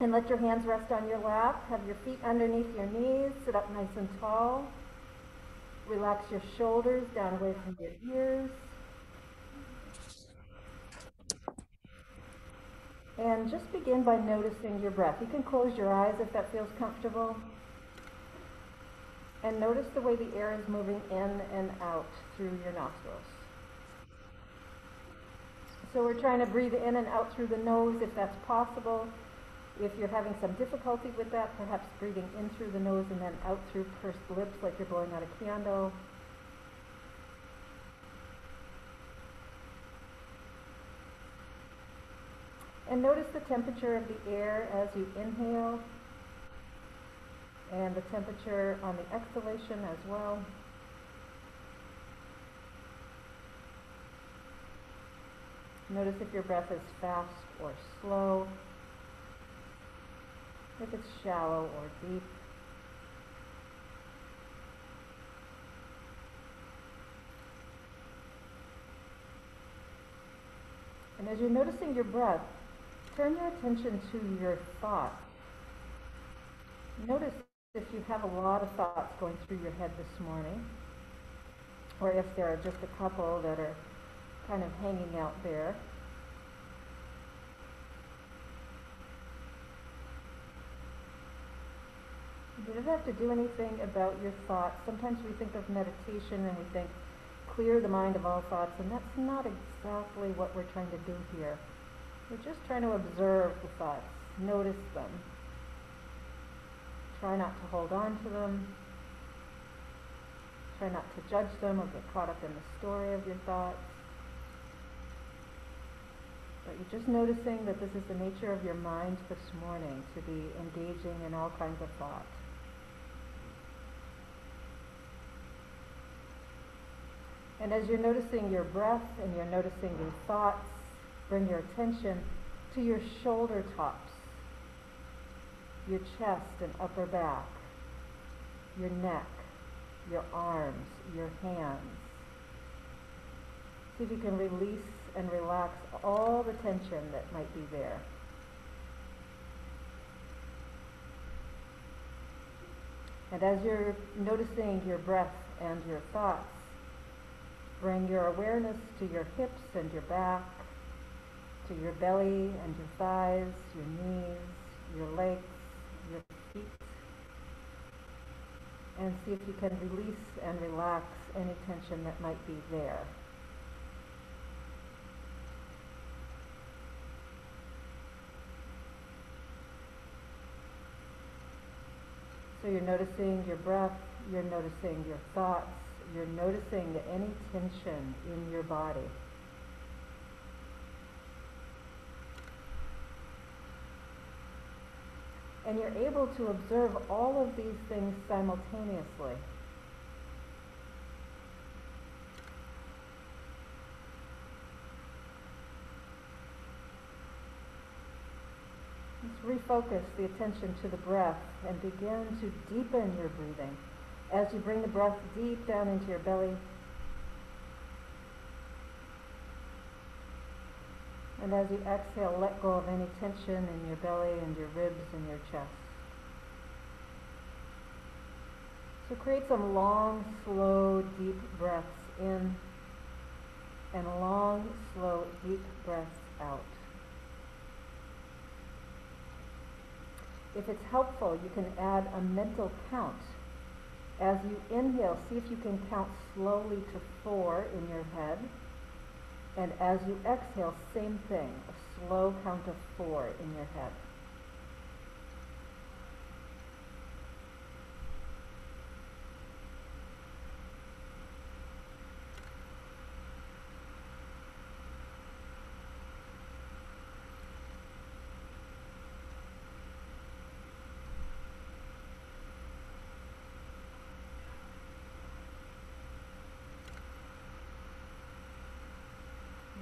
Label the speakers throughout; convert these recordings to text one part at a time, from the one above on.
Speaker 1: And let your hands rest on your lap. Have your feet underneath your knees. Sit up nice and tall. Relax your shoulders down away from your ears. And just begin by noticing your breath. You can close your eyes if that feels comfortable. And notice the way the air is moving in and out through your nostrils. So we're trying to breathe in and out through the nose if that's possible. If you're having some difficulty with that, perhaps breathing in through the nose and then out through pursed lips like you're blowing out a candle. And notice the temperature of the air as you inhale and the temperature on the exhalation as well. Notice if your breath is fast or slow, if it's shallow or deep. And as you're noticing your breath, turn your attention to your thoughts. Notice if you have a lot of thoughts going through your head this morning, or if there are just a couple that are kind of hanging out there. You don't have to do anything about your thoughts. Sometimes we think of meditation and we think, clear the mind of all thoughts, and that's not exactly what we're trying to do here. We're just trying to observe the thoughts, notice them. Try not to hold on to them. Try not to judge them or get caught up in the story of your thoughts. But you're just noticing that this is the nature of your mind this morning, to be engaging in all kinds of thought. And as you're noticing your breath and you're noticing your thoughts, bring your attention to your shoulder tops, your chest and upper back, your neck, your arms, your hands. See if you can release and relax all the tension that might be there. And as you're noticing your breath and your thoughts, bring your awareness to your hips and your back, to your belly and your thighs, your knees, your legs, your feet. And see if you can release and relax any tension that might be there. So you're noticing your breath, you're noticing your thoughts, you're noticing any tension in your body. And you're able to observe all of these things simultaneously. Let's refocus the attention to the breath and begin to deepen your breathing. As you bring the breath deep down into your belly, and as you exhale, let go of any tension in your belly and your ribs and your chest. So create some long, slow, deep breaths in, and long, slow, deep breaths out. If it's helpful, you can add a mental count. As you inhale, see if you can count slowly to 4 in your head. And as you exhale, same thing, a slow count of 4 in your head.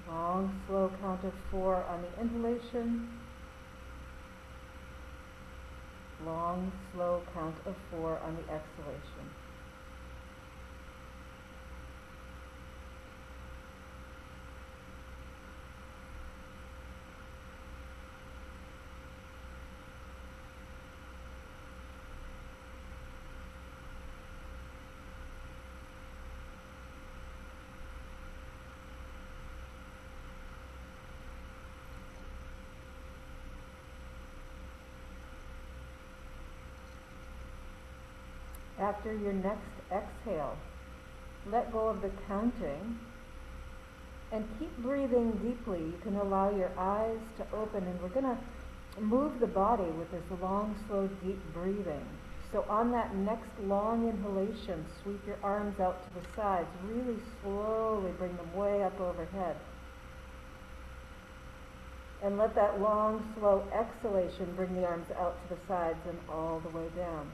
Speaker 1: Long, slow count of 4 on the inhalation. Long, slow count of 4 on the exhalation. after your next exhale, let go of the counting and keep breathing deeply. You can allow your eyes to open, and we're going to move the body with this long, slow, deep breathing. So on that next long inhalation, sweep your arms out to the sides. Really slowly bring them way up overhead. And let that long, slow exhalation bring the arms out to the sides and all the way down.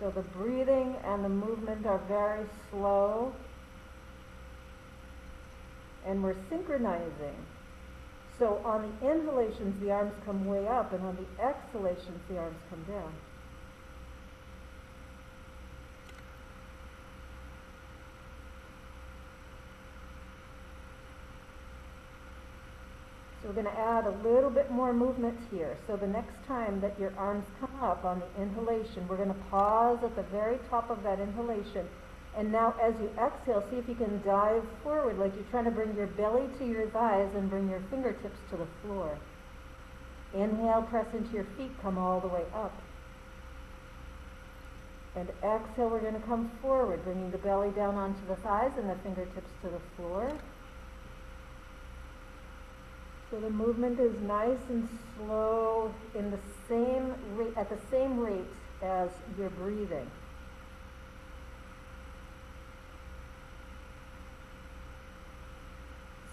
Speaker 1: So the breathing and the movement are very slow. And we're synchronizing. So on the inhalations, the arms come way up, and on the exhalations, the arms come down. So we're going to add a little bit more movement here. So the next time that your arms come up on the inhalation, we're going to pause at the very top of that inhalation. And now as you exhale, see if you can dive forward like you're trying to bring your belly to your thighs and bring your fingertips to the floor. Inhale, press into your feet, come all the way up. And exhale, we're going to come forward, bringing the belly down onto the thighs and the fingertips to the floor. So the movement is nice and slow in the same rate, at the same rate as your breathing.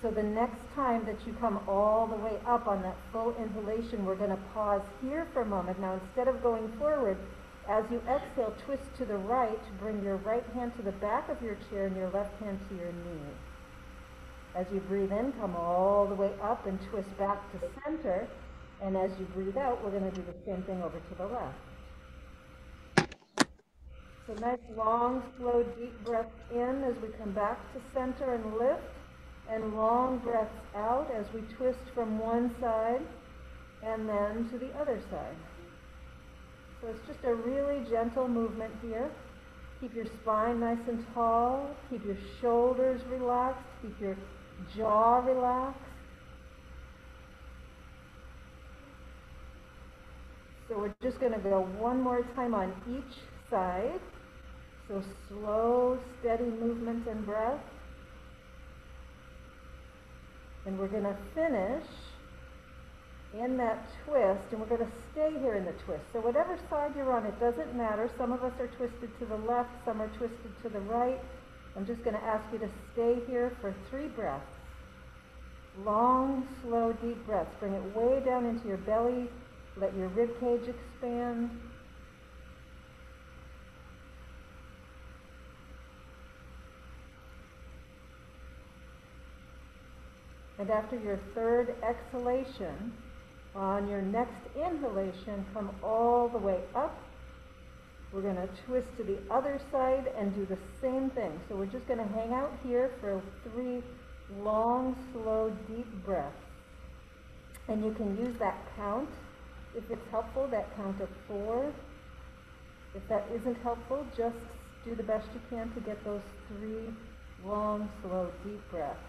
Speaker 1: So the next time that you come all the way up on that full inhalation, we're going to pause here for a moment. Now instead of going forward, as you exhale, twist to the right, bring your right hand to the back of your chair and your left hand to your knee. As you breathe in, come all the way up and twist back to center. And as you breathe out, we're going to do the same thing over to the left. So nice, long, slow, deep breath in as we come back to center and lift. And long breaths out as we twist from one side and then to the other side. So it's just a really gentle movement here. Keep your spine nice and tall. Keep your shoulders relaxed. Keep your jaw relaxed. So we're just going to go one more time on each side. So slow, steady movement and breath. And we're going to finish in that twist, and we're going to stay here in the twist. So whatever side you're on, it doesn't matter. Some of us are twisted to the left, some are twisted to the right. I'm just going to ask you to stay here for 3 breaths. Long, slow, deep breaths. Bring it way down into your belly. Let your rib cage expand. And after your third exhalation, on your next inhalation, come all the way up. We're going to twist to the other side and do the same thing. So we're just going to hang out here for 3 long, slow, deep breaths. And you can use that count if it's helpful, that count of 4. If that isn't helpful, just do the best you can to get those 3 long, slow, deep breaths.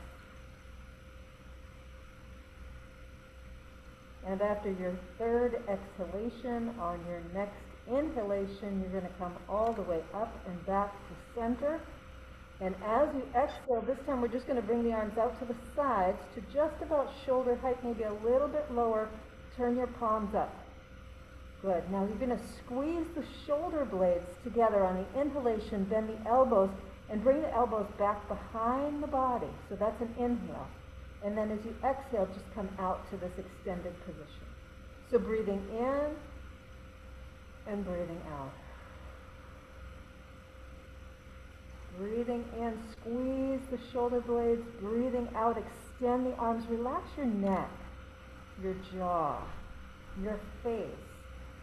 Speaker 1: And after your third exhalation, on your next inhalation, you're going to come all the way up and back to center. And as you exhale, this time we're just going to bring the arms out to the sides to just about shoulder height, maybe a little bit lower. Turn your palms up. Good. Now you're going to squeeze the shoulder blades together on the inhalation, bend the elbows, and bring the elbows back behind the body. So that's an inhale. And then as you exhale, just come out to this extended position. So breathing in and breathing out. Breathing in, squeeze the shoulder blades. Breathing out, extend the arms. Relax your neck, your jaw, your face.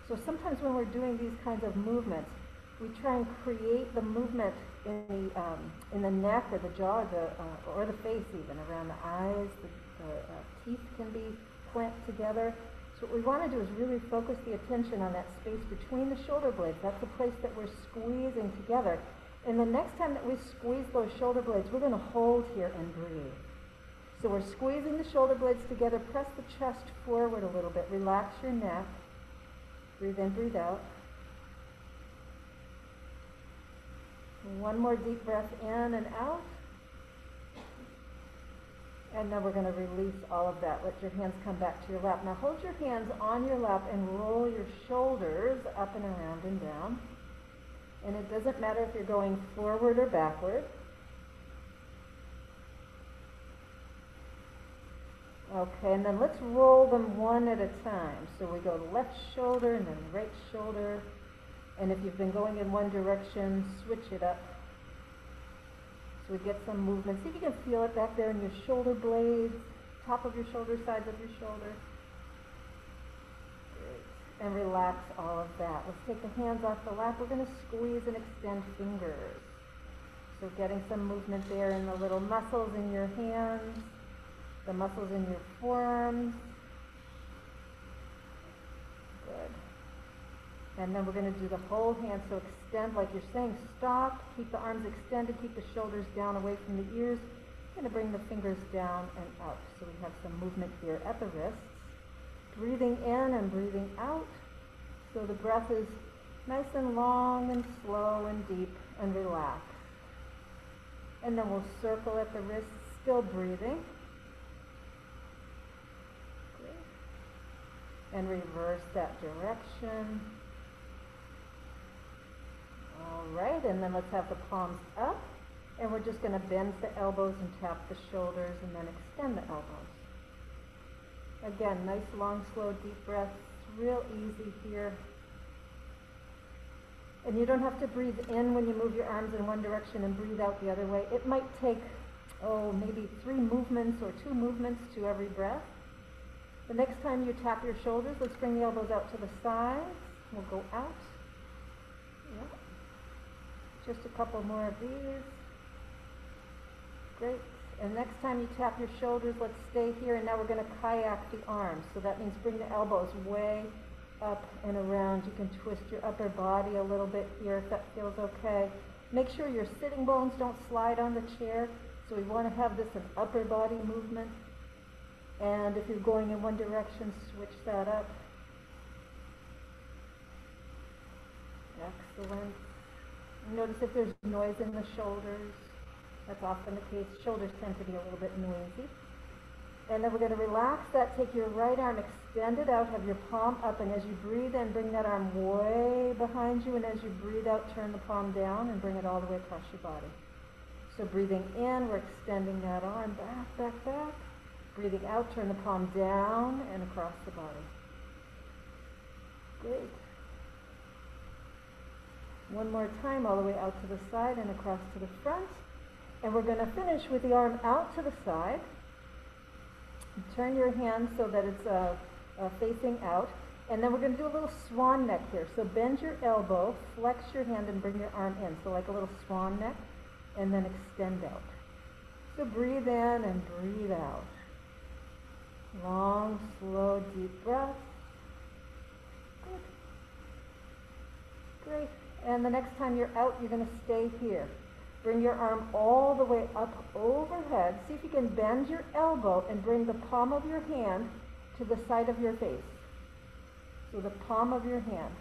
Speaker 1: So sometimes when we're doing these kinds of movements, we try and create the movement in the neck or the jaw or the face even, around the eyes. The teeth can be clamped together. So what we want to do is really focus the attention on that space between the shoulder blades. That's the place that we're squeezing together. And the next time that we squeeze those shoulder blades, we're going to hold here and breathe. So we're squeezing the shoulder blades together. Press the chest forward a little bit. Relax your neck. Breathe in, breathe out. One more deep breath in and out. And then we're going to release all of that. Let your hands come back to your lap. Now hold your hands on your lap and roll your shoulders up and around and down. And it doesn't matter if you're going forward or backward. Okay, and then let's roll them one at a time. So we go left shoulder and then right shoulder. And if you've been going in one direction, switch it up. So we get some movement. See if you can feel it back there in your shoulder blades, top of your shoulder, sides of your shoulder. Great. And relax all of that. Let's take the hands off the lap. We're going to squeeze and extend fingers. So getting some movement there in the little muscles in your hands, the muscles in your forearms. Good. And then we're going to do the whole hand, so extend like you're saying, stop, keep the arms extended, keep the shoulders down away from the ears. We're going to bring the fingers down and up, so we have some movement here at the wrists. Breathing in and breathing out, so the breath is nice and long and slow and deep and relaxed. And then we'll circle at the wrists, still breathing. Great. And reverse that direction. All right, and then let's have the palms up, and we're just going to bend the elbows and tap the shoulders and then extend the elbows. Again, nice, long, slow, deep breaths, real easy here. And you don't have to breathe in when you move your arms in one direction and breathe out the other way. It might take, maybe 3 movements or 2 movements to every breath. The next time you tap your shoulders, let's bring the elbows out to the sides. We'll go out. Yep. Just a couple more of these. Great. And next time you tap your shoulders, let's stay here. And now we're going to kayak the arms. So that means bring the elbows way up and around. You can twist your upper body a little bit here if that feels okay. Make sure your sitting bones don't slide on the chair. So we want to have this an upper body movement. And if you're going in one direction, switch that up. Excellent. Notice if there's noise in the shoulders. That's often the case. Shoulders tend to be a little bit noisy. And then we're going to relax that. Take your right arm, extend it out, have your palm up, and as you breathe in, bring that arm way behind you, and as you breathe out, turn the palm down and bring it all the way across your body. So breathing in, we're extending that arm back, back, back. Breathing out, turn the palm down and across the body. Great. One more time, all the way out to the side and across to the front. And we're going to finish with the arm out to the side. Turn your hand so that it's facing out. And then we're going to do a little swan neck here. So bend your elbow, flex your hand, and bring your arm in. So like a little swan neck, and then extend out. So breathe in and breathe out. Long, slow, deep breath. Good. Great. And the next time you're out, you're going to stay here. Bring your arm all the way up overhead. See if you can bend your elbow and bring the palm of your hand to the side of your face. So the palm of your hand.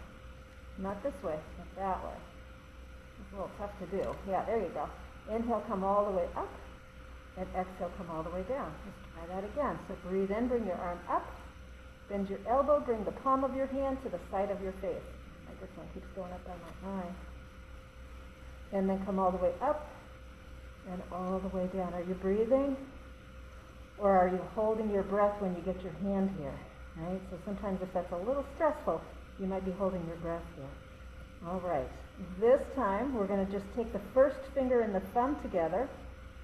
Speaker 1: Not this way, not that way. It's a little tough to do. Yeah, there you go. Inhale, come all the way up. And exhale, come all the way down. Let's try that again. So breathe in, bring your arm up. Bend your elbow, bring the palm of your hand to the side of your face. This one keeps going up on my eye. And then come all the way up and all the way down. Are you breathing? Or are you holding your breath when you get your hand here? Right? So sometimes if that's a little stressful, you might be holding your breath here. All right. This time we're going to just take the first finger and the thumb together,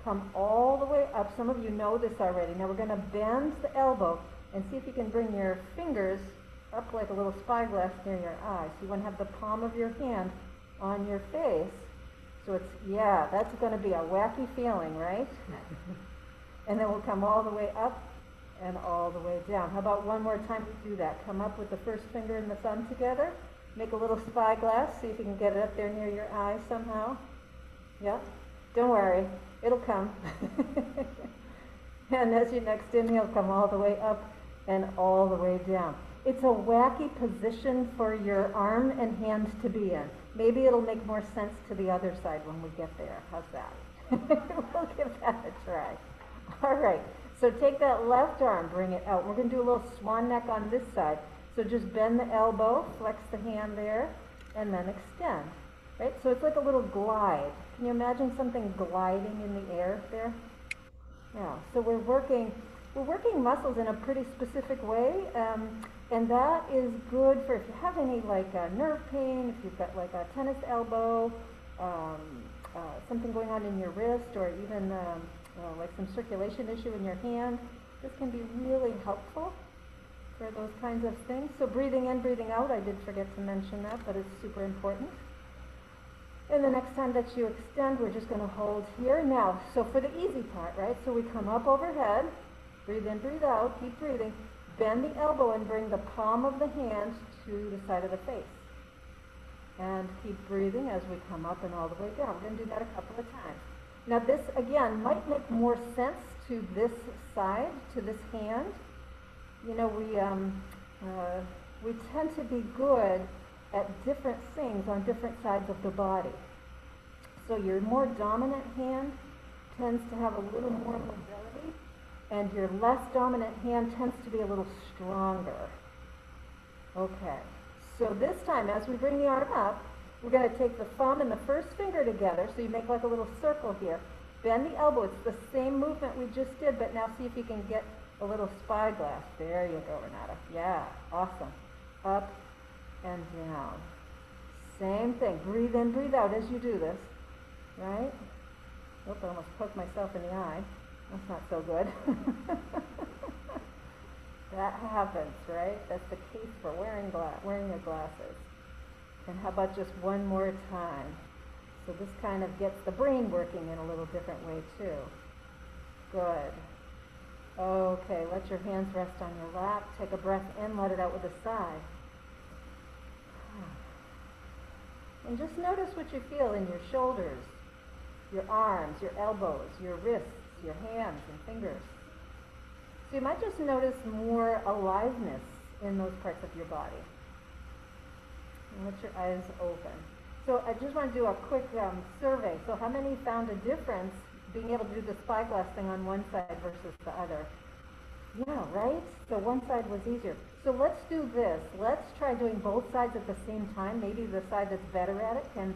Speaker 1: come all the way up. Some of you know this already. Now we're going to bend the elbow and see if you can bring your fingers up like a little spyglass near your eye. So you want to have the palm of your hand on your face. So it's, that's going to be a wacky feeling, right? And then we'll come all the way up and all the way down. How about one more time we do that? Come up with the first finger and the thumb together. Make a little spyglass. See if you can get it up there near your eye somehow. Yeah? Don't worry. It'll come. And as you next inhale, come all the way up and all the way down. It's a wacky position for your arm and hand to be in. Maybe it'll make more sense to the other side when we get there. How's that? We'll give that a try. All right, so take that left arm, bring it out. We're going to do a little swan neck on this side. So just bend the elbow, flex the hand there, and then extend. Right? So it's like a little glide. Can you imagine something gliding in the air there? Yeah. So we're working muscles in a pretty specific way, and that is good for if you have any like nerve pain, if you've got like a tennis elbow, something going on in your wrist, or even like some circulation issue in your hand. This can be really helpful for those kinds of things. So breathing in, breathing out, I did forget to mention that, but it's super important. And the next time that you extend, we're just going to hold here. Now, so for the easy part, right? So we come up overhead, breathe in, breathe out, keep breathing. Bend the elbow and bring the palm of the hand to the side of the face. And keep breathing as we come up and all the way down. We're going to do that a couple of times. Now this, again, might make more sense to this side, to this hand. You know, we tend to be good at different things on different sides of the body. So your more dominant hand tends to have a little more mobility, and your less dominant hand tends to be a little stronger. Okay. So this time, as we bring the arm up, we're going to take the thumb and the first finger together, so you make like a little circle here. Bend the elbow. It's the same movement we just did, but now see if you can get a little spyglass. There you go, Renata. Yeah, awesome. Up and down. Same thing. Breathe in, breathe out as you do this. Right? Oop, I almost poked myself in the eye. That's not so good. That happens, right? That's the case for wearing your glasses. And how about just one more time? So this kind of gets the brain working in a little different way too. Good. Okay, let your hands rest on your lap. Take a breath in, let it out with a sigh. And just notice what you feel in your shoulders, your arms, your elbows, your wrists, your hands and fingers. So you might just notice more aliveness in those parts of your body. And let your eyes open. So I just want to do a quick survey. So how many found a difference being able to do the spyglass thing on one side versus the other? Yeah, right? So one side was easier. So let's do this. Let's try doing both sides at the same time. Maybe the side that's better at it can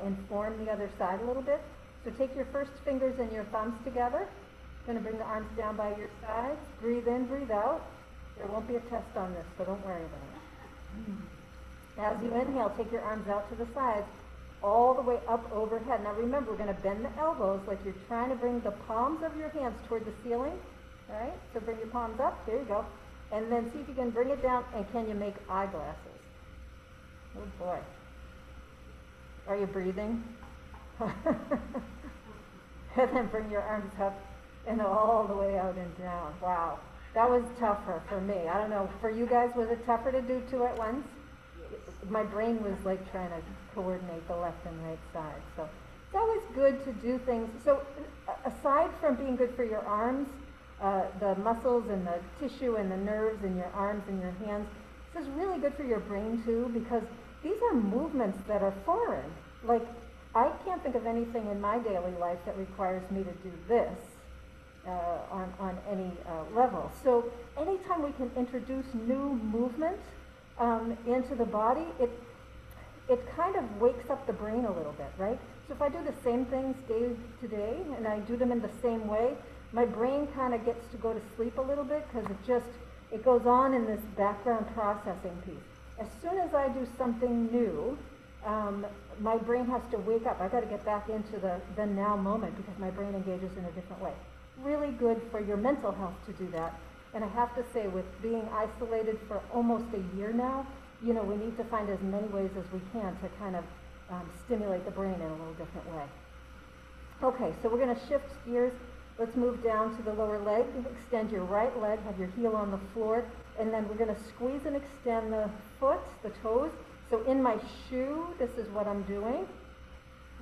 Speaker 1: inform the other side a little bit. So take your first fingers and your thumbs together. Going to bring the arms down by your sides. Breathe in, breathe out. There won't be a test on this, so don't worry about it. As you inhale, take your arms out to the sides, all the way up overhead. Now remember, we're going to bend the elbows like you're trying to bring the palms of your hands toward the ceiling. All right? So bring your palms up. There you go. And then see if you can bring it down, and can you make eyeglasses? Oh, boy. Are you breathing? And then bring your arms up and all the way out and down. Wow. That was tougher for me. I don't know. For you guys, was it tougher to do two at once? My brain was like trying to coordinate the left and right side. So it's always good to do things. So aside from being good for your arms, the muscles and the tissue and the nerves in your arms and your hands, this is really good for your brain too, because these are movements that are foreign. Like, I can't think of anything in my daily life that requires me to do this on any level. So anytime we can introduce new movement into the body, it kind of wakes up the brain a little bit, right? So if I do the same things day to day and I do them in the same way, my brain kind of gets to go to sleep a little bit because it goes on in this background processing piece. As soon as I do something new, my brain has to wake up. I got to get back into the now moment because my brain engages in a different way. Really good for your mental health to do that. And I have to say, with being isolated for almost a year now, you know, we need to find as many ways as we can to kind of stimulate the brain in a little different way. Okay, so we're going to shift gears. Let's move down to the lower leg. Extend your right leg, have your heel on the floor, and then we're going to squeeze and extend the foot, the toes. So in my shoe, this is what I'm doing,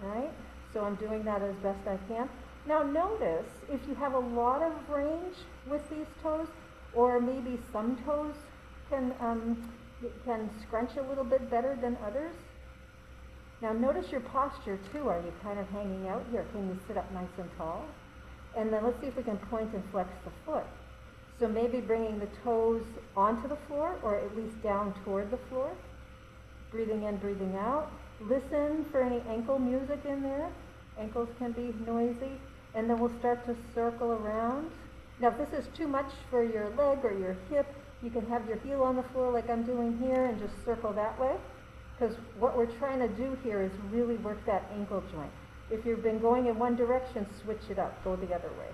Speaker 1: right? So I'm doing that as best I can. Now notice if you have a lot of range with these toes, or maybe some toes can scrunch a little bit better than others. Now notice your posture too. Are you kind of hanging out here? Can you sit up nice and tall? And then let's see if we can point and flex the foot. So maybe bringing the toes onto the floor, or at least down toward the floor. Breathing in, breathing out. Listen for any ankle music in there. Ankles can be noisy. And then we'll start to circle around. Now if this is too much for your leg or your hip, you can have your heel on the floor like I'm doing here and just circle that way. Because what we're trying to do here is really work that ankle joint. If you've been going in one direction, switch it up. Go the other way.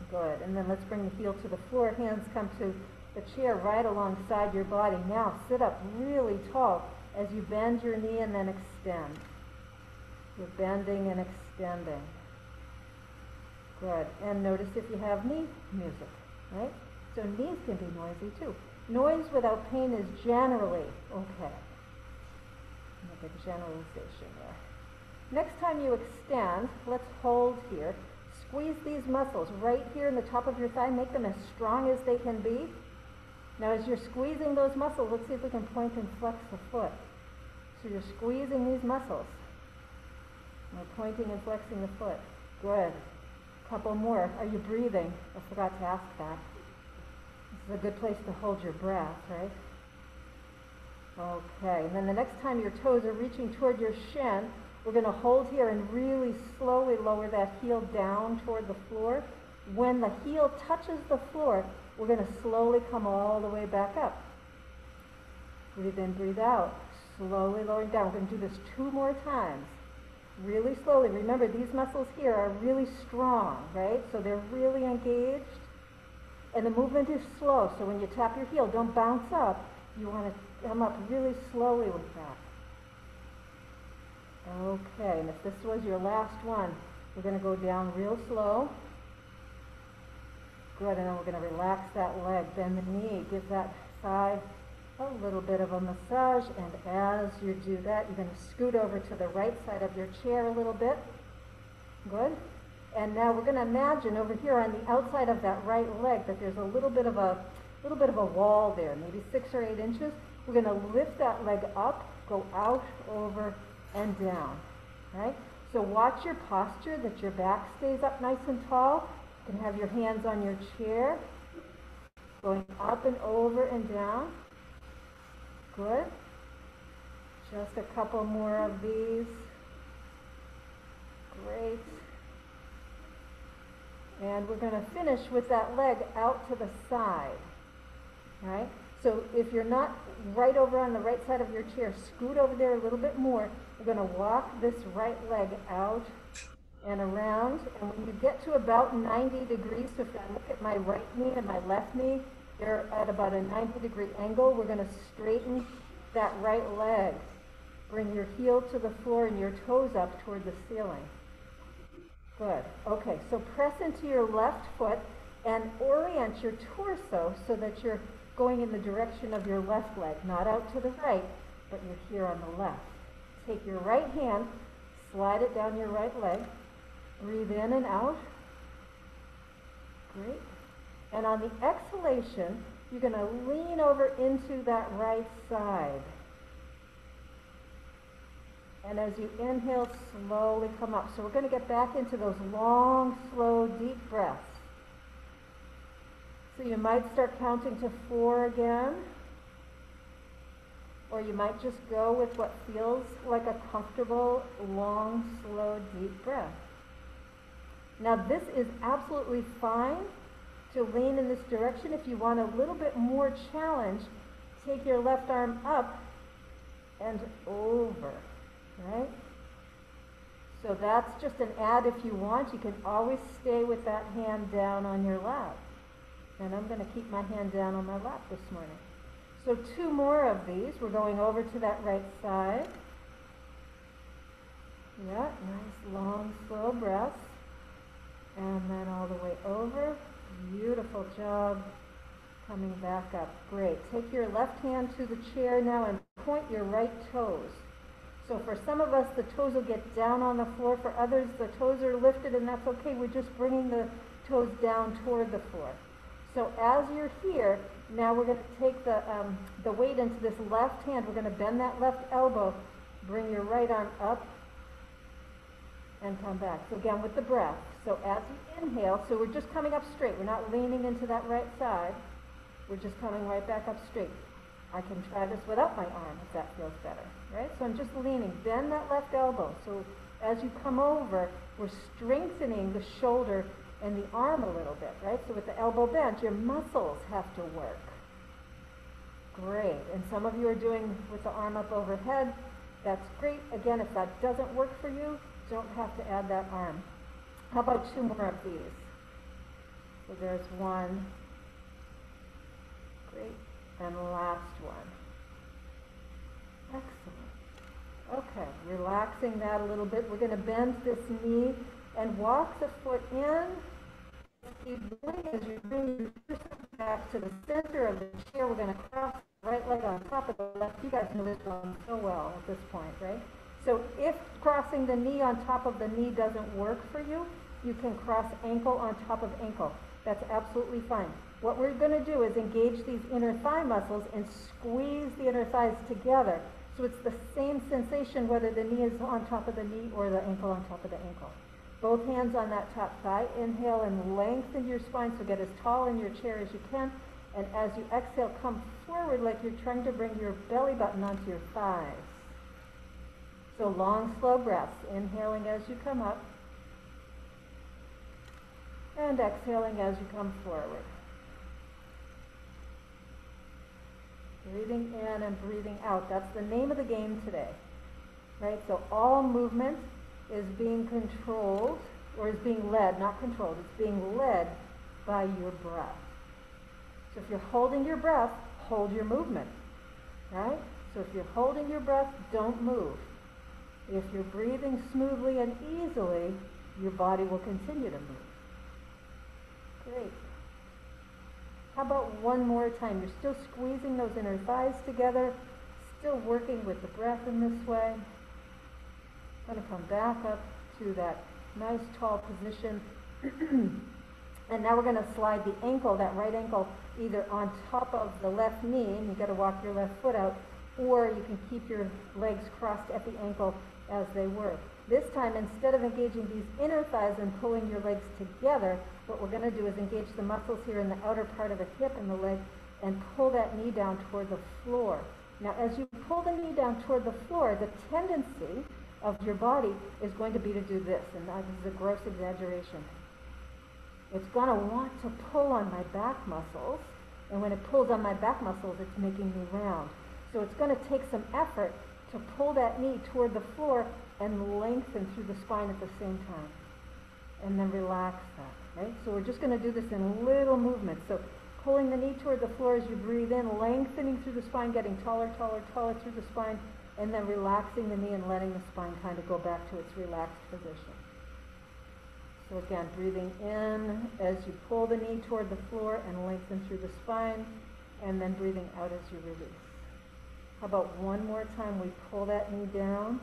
Speaker 1: Good. And then let's bring the heel to the floor. Hands come to the chair right alongside your body. Now sit up really tall as you bend your knee and then extend. You're bending and extending. Good. And notice if you have knee music, right? So knees can be noisy too. Noise without pain is generally okay. Make a generalization there. Next time you extend, let's hold here. Squeeze these muscles right here in the top of your thigh. Make them as strong as they can be. Now as you're squeezing those muscles, let's see if we can point and flex the foot. So you're squeezing these muscles. We're pointing and flexing the foot. Good. Couple more. Are you breathing? I forgot to ask that. This is a good place to hold your breath, right? Okay. And then the next time your toes are reaching toward your shin, we're going to hold here and really slowly lower that heel down toward the floor. When the heel touches the floor, we're going to slowly come all the way back up. Breathe in, breathe out. Slowly lowering down. We're going to do this 2 more times. Really slowly. Remember, these muscles here are really strong, right? So they're really engaged. And the movement is slow. So when you tap your heel, don't bounce up. You want to come up really slowly with that. Okay, and if this was your last one, we're going to go down real slow. Good, and then we're going to relax that leg. Bend the knee. Give that thigh a little bit of a massage, and as you do that, you're going to scoot over to the right side of your chair a little bit. Good. And now we're going to imagine over here on the outside of that right leg that there's a little bit of a wall there, maybe 6 or 8 inches. We're going to lift that leg up, go out, over, and down. Right? So watch your posture, that your back stays up nice and tall. You can have your hands on your chair, going up and over and down. Good. Just a couple more of these. Great. And we're going to finish with that leg out to the side. Right? So if you're not right over on the right side of your chair, scoot over there a little bit more. We're going to walk this right leg out and around. And when you get to about 90 degrees, so if I look at my right knee and my left knee, they're at about a 90-degree angle. We're going to straighten that right leg. Bring your heel to the floor and your toes up toward the ceiling. Good. Okay, so press into your left foot and orient your torso so that you're going in the direction of your left leg, not out to the right, but you're here on the left. Take your right hand, slide it down your right leg. Breathe in and out. Great. And on the exhalation, you're going to lean over into that right side. And as you inhale, slowly come up. So we're going to get back into those long, slow, deep breaths. So you might start counting to 4 again. Or you might just go with what feels like a comfortable, long, slow, deep breath. Now this is absolutely fine to lean in this direction. If you want a little bit more challenge, take your left arm up and over, right? So that's just an add if you want. You can always stay with that hand down on your lap. And I'm going to keep my hand down on my lap this morning. So 2 more of these. We're going over to that right side. Yeah, nice long, slow breaths. And then all the way over. Beautiful job. Coming back up. Great. Take your left hand to the chair now and point your right toes. So for some of us, the toes will get down on the floor. For others, the toes are lifted, and that's okay. We're just bringing the toes down toward the floor. So as you're here, now we're going to take the weight into this left hand. We're going to bend that left elbow, bring your right arm up, and come back. So again, with the breath. So as you inhale, so we're just coming up straight. We're not leaning into that right side. We're just coming right back up straight. I can try this without my arm if that feels better, right? So I'm just leaning. Bend that left elbow. So as you come over, we're strengthening the shoulder and the arm a little bit, right? So with the elbow bent, your muscles have to work. Great. And some of you are doing with the arm up overhead. That's great. Again, if that doesn't work for you, don't have to add that arm. How about 2 more of these? So there's one. Great. And last one. Excellent. Okay, relaxing that a little bit. We're going to bend this knee and walk the foot in. Keep going as you bring your person back to the center of the chair. We're going to cross the right leg on top of the left. You guys know this one so well at this point, right? So if crossing the knee on top of the knee doesn't work for you, you can cross ankle on top of ankle. That's absolutely fine. What we're going to do is engage these inner thigh muscles and squeeze the inner thighs together. So it's the same sensation whether the knee is on top of the knee or the ankle on top of the ankle. Both hands on that top thigh. Inhale and lengthen your spine, so get as tall in your chair as you can. And as you exhale, come forward like you're trying to bring your belly button onto your thighs. So long, slow breaths. Inhaling as you come up. And exhaling as you come forward. Breathing in and breathing out. That's the name of the game today. Right? So all movement is being controlled, or is being led, not controlled, it's being led by your breath. So if you're holding your breath, hold your movement. Right? So if you're holding your breath, don't move. If you're breathing smoothly and easily, your body will continue to move. Great. How about one more time? You're still squeezing those inner thighs together, still working with the breath in this way. Going to come back up to that nice tall position. And now we're going to slide the ankle, that right ankle, either on top of the left knee, and you've got to walk your left foot out, or you can keep your legs crossed at the ankle as they were. This time, instead of engaging these inner thighs and pulling your legs together, what we're going to do is engage the muscles here in the outer part of the hip and the leg and pull that knee down toward the floor. Now, as you pull the knee down toward the floor, the tendency of your body is going to be to do this, and that is a gross exaggeration. It's going to want to pull on my back muscles, and when it pulls on my back muscles, it's making me round. So it's going to take some effort to pull that knee toward the floor and lengthen through the spine at the same time. And then relax that, right? So we're just going to do this in little movements. So pulling the knee toward the floor as you breathe in, lengthening through the spine, getting taller, taller, taller through the spine, and then relaxing the knee and letting the spine kind of go back to its relaxed position. So again, breathing in as you pull the knee toward the floor and lengthen through the spine, and then breathing out as you release. How about one more time? We pull that knee down,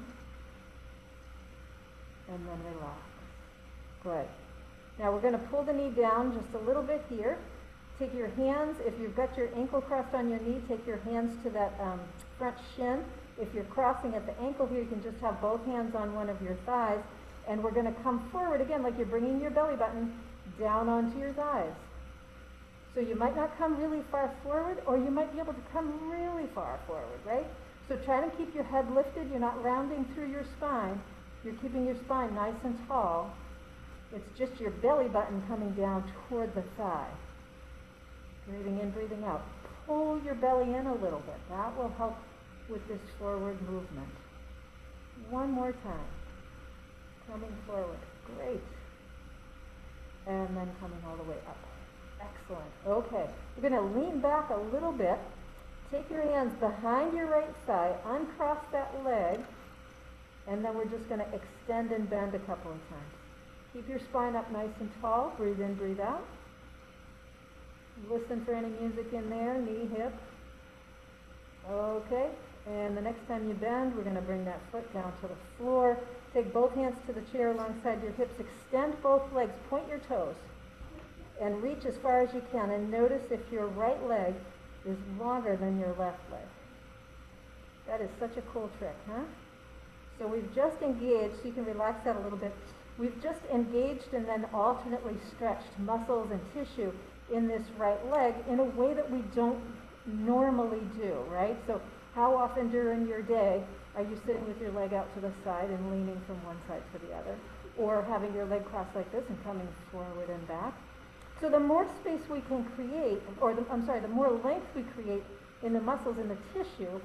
Speaker 1: and then relax. Good. Now we're going to pull the knee down just a little bit here. Take your hands, if you've got your ankle crossed on your knee, take your hands to that front shin. If you're crossing at the ankle here, you can just have both hands on one of your thighs. And we're going to come forward again like you're bringing your belly button down onto your thighs. So you might not come really far forward, or you might be able to come really far forward, right? So try to keep your head lifted. You're not rounding through your spine. You're keeping your spine nice and tall. It's just your belly button coming down toward the thigh. Breathing in, breathing out. Pull your belly in a little bit. That will help with this forward movement. One more time. Coming forward. Great. And then coming all the way up. Excellent. Okay. You're going to lean back a little bit. Take your hands behind your right thigh. Uncross that leg. And then we're just going to extend and bend a couple of times. Keep your spine up nice and tall. Breathe in, breathe out. Listen for any music in there. Knee, hip. Okay. And the next time you bend, we're going to bring that foot down to the floor. Take both hands to the chair alongside your hips. Extend both legs. Point your toes. And reach as far as you can. And notice if your right leg is longer than your left leg. That is such a cool trick, huh? So we've just engaged, so you can relax that a little bit. We've just engaged and then alternately stretched muscles and tissue in this right leg in a way that we don't normally do, right? So how often during your day are you sitting with your leg out to the side and leaning from one side to the other? Or having your leg crossed like this and coming forward and back? So the more space we can create, the more length we create in the muscles and the tissue,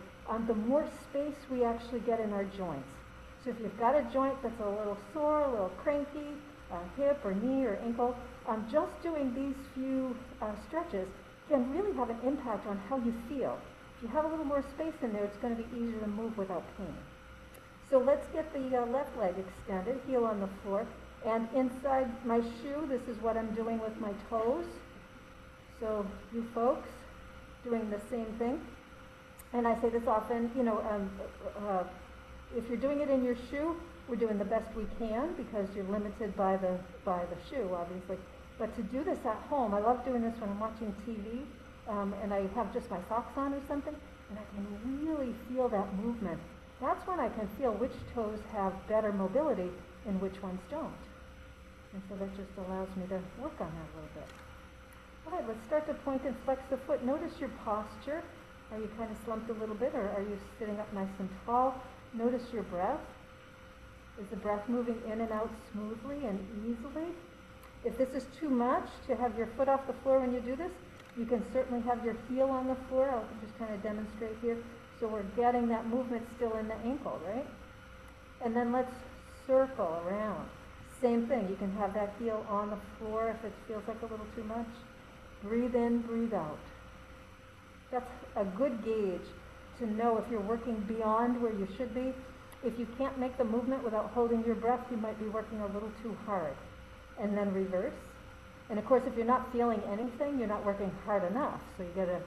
Speaker 1: the more space we actually get in our joints. So if you've got a joint that's a little sore, a little cranky, hip or knee or ankle, just doing these few stretches can really have an impact on how you feel. If you have a little more space in there, it's going to be easier to move without pain. So let's get the left leg extended, heel on the floor. And inside my shoe, this is what I'm doing with my toes. So you folks, doing the same thing. And I say this often, if you're doing it in your shoe, we're doing the best we can because you're limited by the shoe, obviously. But to do this at home, I love doing this when I'm watching TV, and I have just my socks on or something, and I can really feel that movement. That's when I can feel which toes have better mobility and which ones don't. And so that just allows me to work on that a little bit. All right, let's start to point and flex the foot. Notice your posture. Are you kind of slumped a little bit, or are you sitting up nice and tall? Notice your breath. Is the breath moving in and out smoothly and easily? If this is too much to have your foot off the floor when you do this, you can certainly have your heel on the floor. I'll just kind of demonstrate here. So we're getting that movement still in the ankle, right? And then let's circle around. Same thing. You can have that heel on the floor if it feels like a little too much. Breathe in, breathe out. That's a good gauge to know if you're working beyond where you should be. If you can't make the movement without holding your breath, you might be working a little too hard. And then reverse. And of course, if you're not feeling anything, you're not working hard enough. So you got to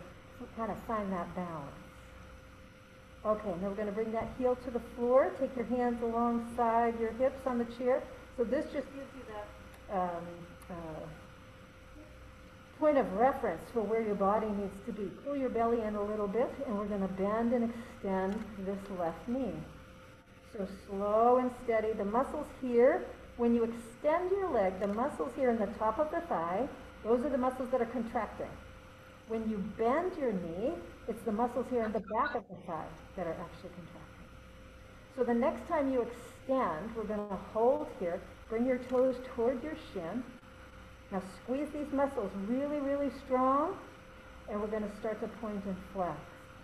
Speaker 1: kind of find that balance. Okay, now we're going to bring that heel to the floor. Take your hands alongside your hips on the chair. So this just gives you that point of reference for where your body needs to be. Pull your belly in a little bit, and we're going to bend and extend this left knee. So slow and steady. The muscles here, when you extend your leg, the muscles here in the top of the thigh, those are the muscles that are contracting. When you bend your knee, it's the muscles here in the back of the thigh that are actually contracting. So the next time you extend, we're going to hold here. Bring your toes toward your shin. Now squeeze these muscles really, really strong, and we're going to start to point and flex.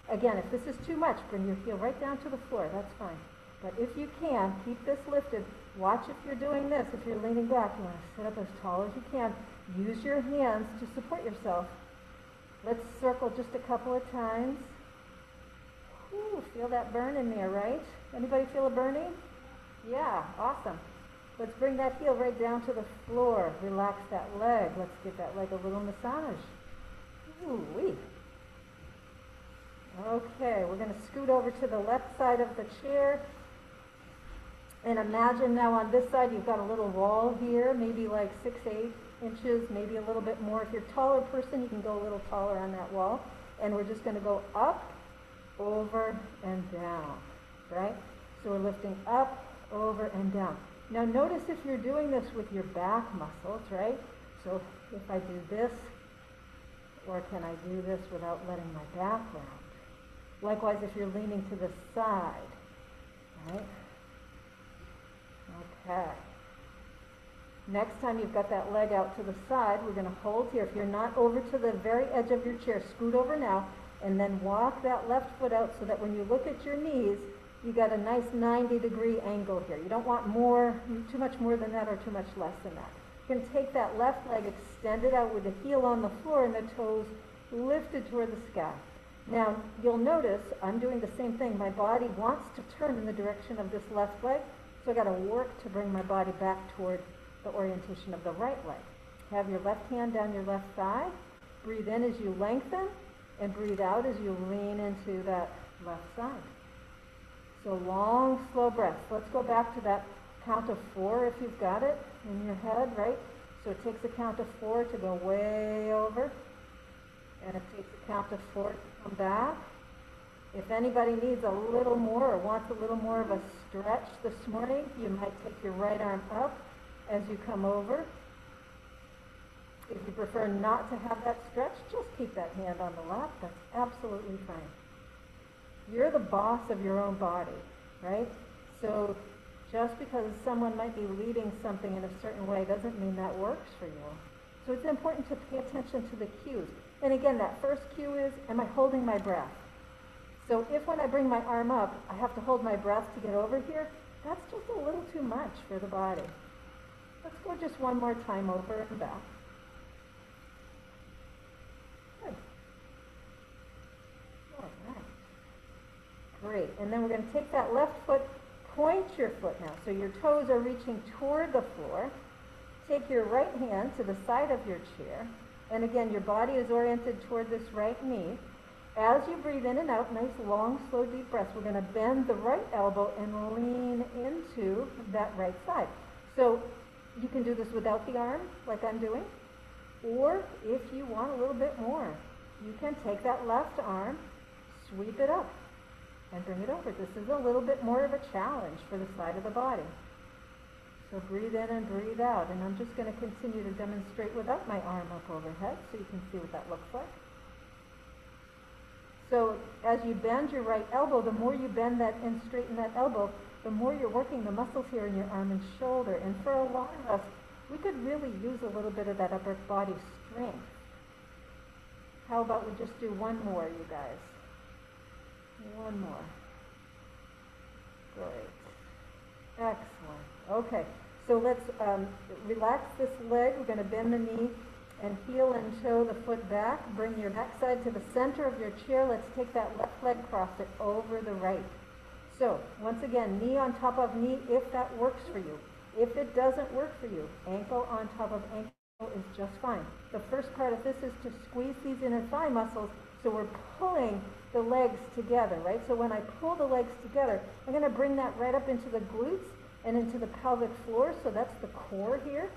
Speaker 1: Again, if this is too much, bring your heel right down to the floor. That's fine. But if you can, keep this lifted. Watch if you're doing this. If you're leaning back, you want to sit up as tall as you can. Use your hands to support yourself. Let's circle just a couple of times. Ooh, feel that burn in there, right? Anybody feel a burning? Yeah, awesome. Let's bring that heel right down to the floor. Relax that leg. Let's give that leg a little massage. Ooh-wee. Okay, we're going to scoot over to the left side of the chair. And imagine now on this side you've got a little wall here, maybe like 6-8 inches, maybe a little bit more. If you're a taller person, you can go a little taller on that wall. And we're just going to go up, over, and down, right? So we're lifting up, over, and down. Now notice if you're doing this with your back muscles, right? So if I do this, or can I do this without letting my back round? Likewise, if you're leaning to the side, right? Okay. Next time you've got that leg out to the side, we're going to hold here. If you're not over to the very edge of your chair, scoot over now, and then walk that left foot out so that when you look at your knees, you got a nice 90-degree angle here. You don't want too much more than that or too much less than that. You can take that left leg, extend it out with the heel on the floor and the toes lifted toward the sky. Now, you'll notice I'm doing the same thing. My body wants to turn in the direction of this left leg, so I got to work to bring my body back toward the orientation of the right leg. Have your left hand down your left thigh. Breathe in as you lengthen, and breathe out as you lean into that left side. So long, slow breaths. Let's go back to that count of 4 if you've got it in your head, right? So it takes a count of 4 to go way over, and it takes a count of 4 to come back. If anybody needs a little more or wants a little more of a stretch this morning, you might take your right arm up as you come over. If you prefer not to have that stretch, just keep that hand on the lap. That's absolutely fine. You're the boss of your own body, right? So just because someone might be leading something in a certain way doesn't mean that works for you. So it's important to pay attention to the cues. And again, that first cue is, am I holding my breath? So if when I bring my arm up, I have to hold my breath to get over here, that's just a little too much for the body. Let's go just one more time over and back. Good. All right. Great. And then we're going to take that left foot, point your foot now. So your toes are reaching toward the floor. Take your right hand to the side of your chair. And again, your body is oriented toward this right knee. As you breathe in and out, nice long, slow, deep breaths, we're going to bend the right elbow and lean into that right side. So you can do this without the arm, like I'm doing. Or if you want a little bit more, you can take that left arm, sweep it up, and bring it over. This is a little bit more of a challenge for the side of the body. So breathe in and breathe out. And I'm just going to continue to demonstrate without my arm up overhead so you can see what that looks like. So as you bend your right elbow, the more you bend that and straighten that elbow, the more you're working the muscles here in your arm and shoulder. And for a lot of us, we could really use a little bit of that upper body strength. How about we just do one more, you guys? One more. Great. Excellent. Okay, so let's relax this leg. We're going to bend the knee and heel and toe the foot back. Bring your backside to the center of your chair. Let's take that left leg, cross it over the right. So, once again, knee on top of knee if that works for you. If it doesn't work for you, ankle on top of ankle is just fine. The first part of this is to squeeze these inner thigh muscles, so we're pulling the legs together, right? So when I pull the legs together, I'm going to bring that right up into the glutes and into the pelvic floor, so that's the core here.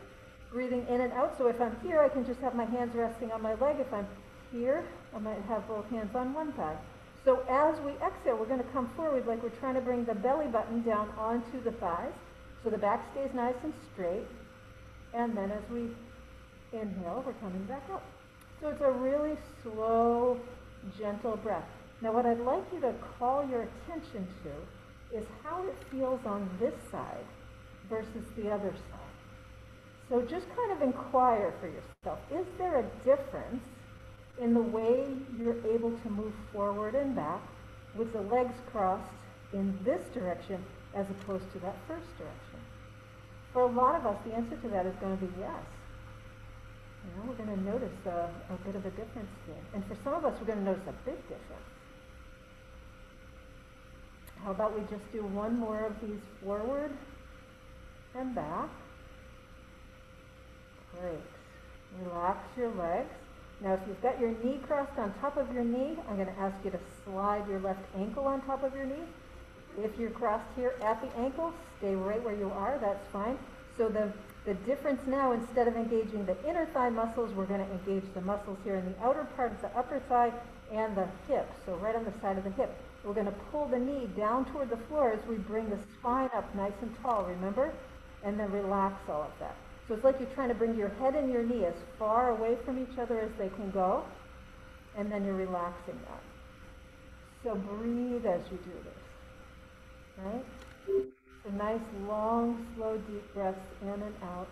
Speaker 1: Breathing in and out, so if I'm here, I can just have my hands resting on my leg. If I'm here, I might have both hands on one thigh. So as we exhale, we're going to come forward like we're trying to bring the belly button down onto the thighs, so the back stays nice and straight. And then as we inhale, we're coming back up. So it's a really slow, gentle breath. Now what I'd like you to call your attention to is how it feels on this side versus the other side. So just kind of inquire for yourself, is there a difference in the way you're able to move forward and back with the legs crossed in this direction as opposed to that first direction? For a lot of us, the answer to that is going to be yes. You know, we're going to notice a bit of a difference here. And for some of us, we're going to notice a big difference. How about we just do one more of these forward and back. Great. Relax your legs. Now if you've got your knee crossed on top of your knee, I'm going to ask you to slide your left ankle on top of your knee. If you're crossed here at the ankle, stay right where you are, that's fine. So the difference now, instead of engaging the inner thigh muscles, we're going to engage the muscles here in the outer part of the upper thigh and the hip, so right on the side of the hip. We're going to pull the knee down toward the floor as we bring the spine up nice and tall, remember? And then relax all of that. So it's like you're trying to bring your head and your knee as far away from each other as they can go, and then you're relaxing that. So breathe as you do this, right? So nice, long, slow, deep breaths in and out.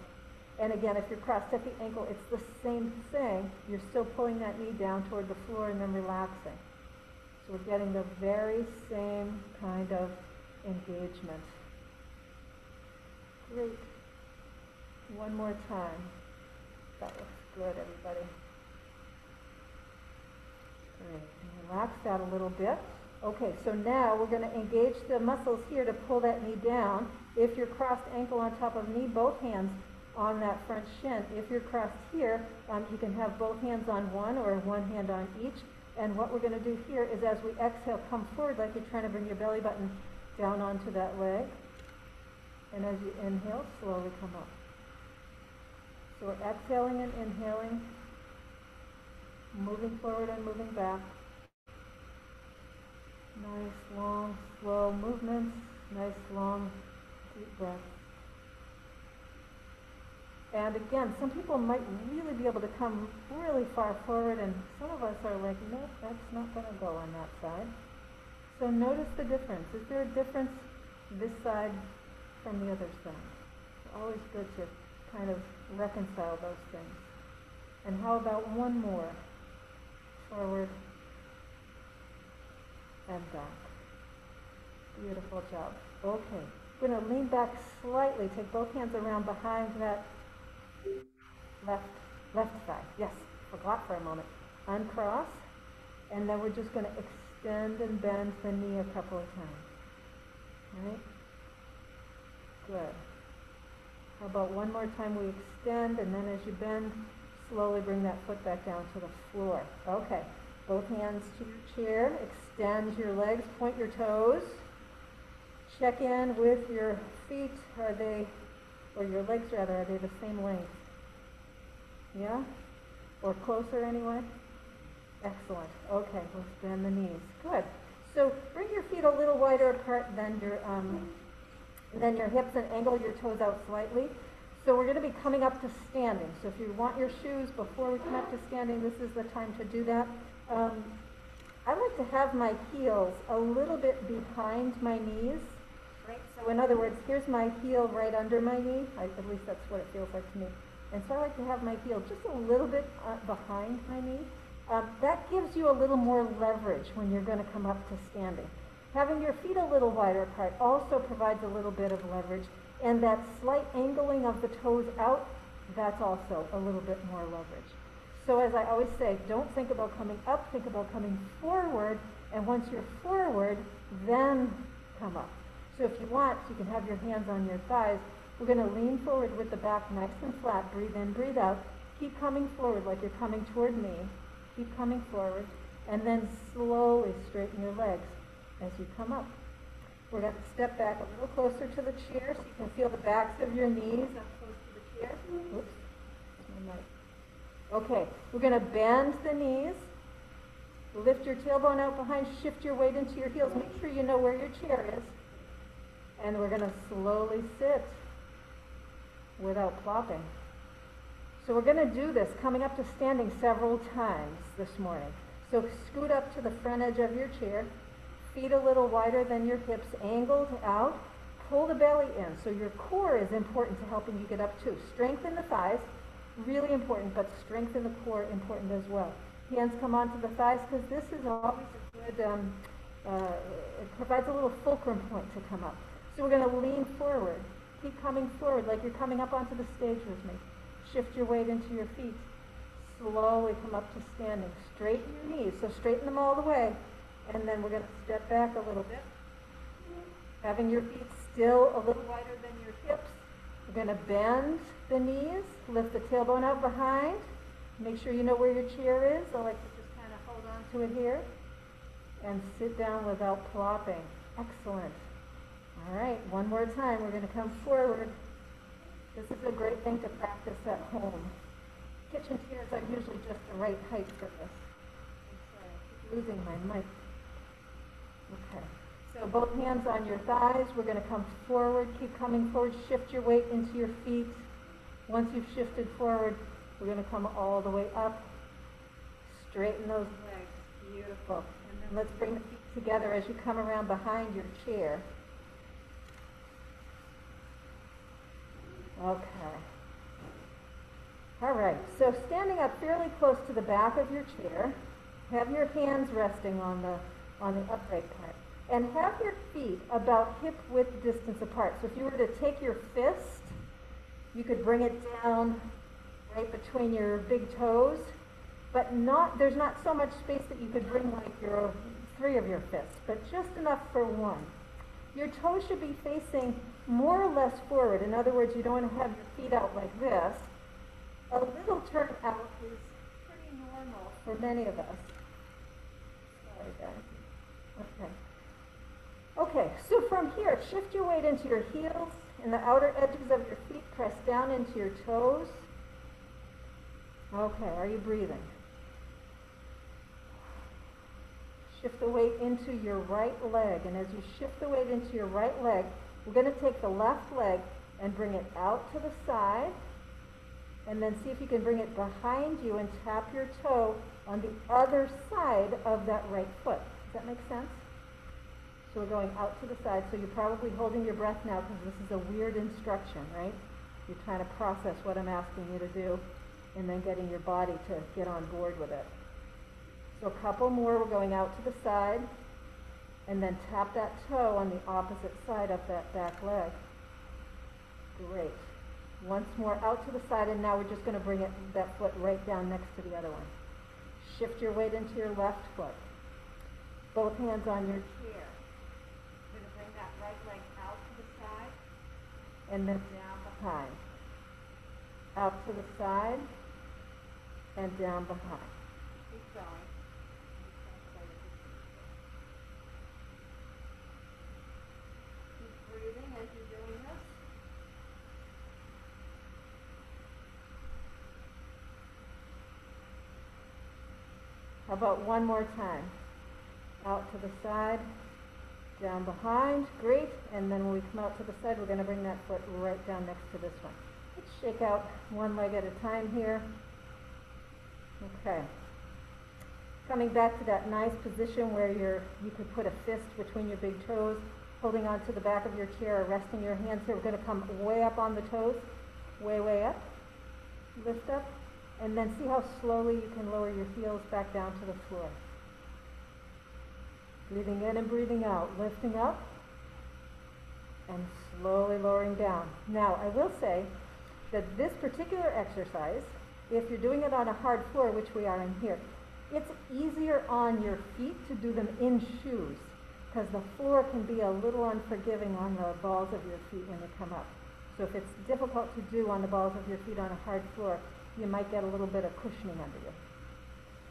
Speaker 1: And again, if you're crossed at the ankle, it's the same thing. You're still pulling that knee down toward the floor and then relaxing. So we're getting the very same kind of engagement. Great. One more time. That looks good, everybody. Great. Relax that a little bit. Okay, so now we're going to engage the muscles here to pull that knee down. If you're crossed ankle on top of knee, both hands on that front shin. If you're crossed here, you can have both hands on one or one hand on each. And what we're going to do here is as we exhale, come forward like you're trying to bring your belly button down onto that leg. And as you inhale, slowly come up. So we're exhaling and inhaling, moving forward and moving back. Nice, long, slow movements. Nice, long, deep breaths. And again, some people might really be able to come really far forward, and some of us are like, nope, that's not going to go on that side. So notice the difference. Is there a difference this side from the other side? It's always good to kind of reconcile those things. And how about one more? Forward and back. Beautiful job. Okay. We're going to lean back slightly. Take both hands around behind that left thigh. Yes, forgot for a moment. Uncross. And then we're just going to extend and bend the knee a couple of times. All right? Good. How about one more time we extend, and then as you bend, slowly bring that foot back down to the floor. Okay. Both hands to your chair. Extend your legs. Point your toes. Check in with your feet. Are they, or your legs rather, are they the same length? Yeah? Or closer anyway? Excellent. Okay, let's bend the knees. Good. So bring your feet a little wider apart than your hips and angle your toes out slightly. So we're going to be coming up to standing. So if you want your shoes before we come up to standing, this is the time to do that. I like to have my heels a little bit behind my knees. Right? So in other words, here's my heel right under my knee. At least that's what it feels like to me. And so I like to have my heel just a little bit behind my knee. That gives you a little more leverage when you're going to come up to standing. Having your feet a little wider apart also provides a little bit of leverage. And that slight angling of the toes out, that's also a little bit more leverage. So as I always say, don't think about coming up, think about coming forward. And once you're forward, then come up. So if you want, you can have your hands on your thighs. We're going to lean forward with the back nice and flat. Breathe in, breathe out. Keep coming forward like you're coming toward me. Keep coming forward. And then slowly straighten your legs as you come up. We're going to step back a little closer to the chair so you can feel the backs of your knees up close to the chair. Oops, that's my mic. Okay, we're going to bend the knees. Lift your tailbone out behind. Shift your weight into your heels. Make sure you know where your chair is. And we're going to slowly sit without plopping. So we're going to do this coming up to standing several times this morning. So scoot up to the front edge of your chair. Feet a little wider than your hips, angled out. Pull the belly in. So your core is important to helping you get up too. Strengthen the thighs, really important, but strengthen the core, important as well. Hands come onto the thighs because this is always a good, it provides a little fulcrum point to come up. So we're going to lean forward. Keep coming forward like you're coming up onto the stage with me. Shift your weight into your feet. Slowly come up to standing. Straighten your knees. So straighten them all the way. And then we're going to step back a little bit. Having your feet still a little wider than your hips. We're going to bend the knees. Lift the tailbone out behind. Make sure you know where your chair is. I like to just kind of hold on to it here. And sit down without plopping. Excellent. All right, one more time. We're going to come forward. This is a great thing to practice at home. Kitchen chairs are usually just the right height for this. I'm sorry, I keep losing my mic. Okay, so both hands on your thighs. We're going to come forward. Keep coming forward. Shift your weight into your feet. Once you've shifted forward, we're going to come all the way up. Straighten those legs. Beautiful. And then let's bring the feet together as you come around behind your chair. Okay. All right, so standing up fairly close to the back of your chair, have your hands resting on the upright part, and have your feet about hip-width distance apart. So if you were to take your fist, you could bring it down right between your big toes, but there's not so much space that you could bring like your 3 of your fists, but just enough for 1. Your toes should be facing more or less forward. In other words, you don't want to have your feet out like this. A little turn out is pretty normal for many of us. Sorry, guys. Okay. Okay, so from here, shift your weight into your heels and the outer edges of your feet. Press down into your toes. Okay, are you breathing? Shift the weight into your right leg. And as you shift the weight into your right leg, we're going to take the left leg and bring it out to the side. And then see if you can bring it behind you and tap your toe on the other side of that right foot. Does that make sense? So we're going out to the side. So you're probably holding your breath now because this is a weird instruction, right? You're trying to process what I'm asking you to do and then getting your body to get on board with it. So a couple more. We're going out to the side and then tap that toe on the opposite side of that back leg. Great. Once more out to the side, and now we're just going to bring that foot right down next to the other one. Shift your weight into your left foot. Both hands on your chair. We're going to bring that right leg out to the side and then down behind. Out to the side and down behind. Keep going. Keep breathing as you're doing this. How about one more time? Out to the side, down behind, great. And then when we come out to the side, we're going to bring that foot right down next to this one. Let's shake out one leg at a time here. Okay. Coming back to that nice position where you could put a fist between your big toes, holding onto the back of your chair or resting your hands here. We're going to come way up on the toes, way, way up. Lift up. And then see how slowly you can lower your heels back down to the floor. Breathing in and breathing out, lifting up and slowly lowering down. Now, I will say that this particular exercise, if you're doing it on a hard floor, which we are in here, it's easier on your feet to do them in shoes because the floor can be a little unforgiving on the balls of your feet when you come up. So if it's difficult to do on the balls of your feet on a hard floor, you might get a little bit of cushioning under you.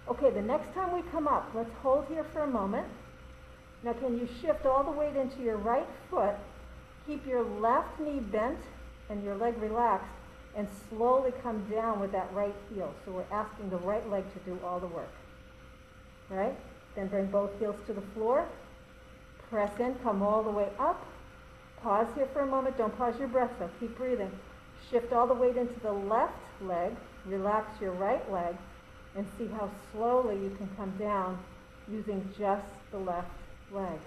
Speaker 1: Okay, the next time we come up, let's hold here for a moment. Now can you shift all the weight into your right foot, keep your left knee bent and your leg relaxed, and slowly come down with that right heel. So we're asking the right leg to do all the work. All right? Then bring both heels to the floor. Press in, come all the way up. Pause here for a moment. Don't pause your breath, though. Keep breathing. Shift all the weight into the left leg. Relax your right leg. And see how slowly you can come down using just the left leg.